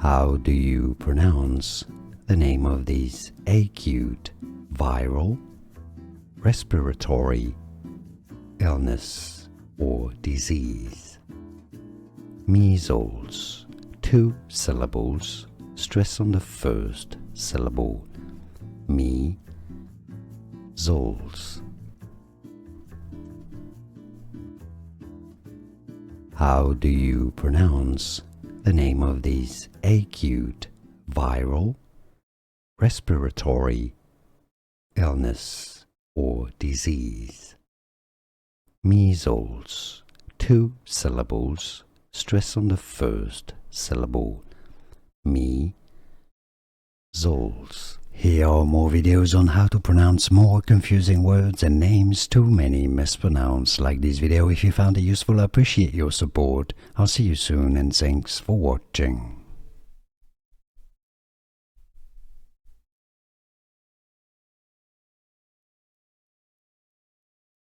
How do you pronounce the name of this acute viral, respiratory illness or disease? Measles, 2 syllables, stress on the first syllable. Me-zoles. How do you pronounce the name of this acute viral, respiratory illness or disease? Measles, 2 syllables, stress on the first syllable. Me-zoles. Here are more videos on how to pronounce more confusing words and names too many mispronounced. Like this video if you found it useful. I appreciate your support. I'll see you soon and thanks for watching.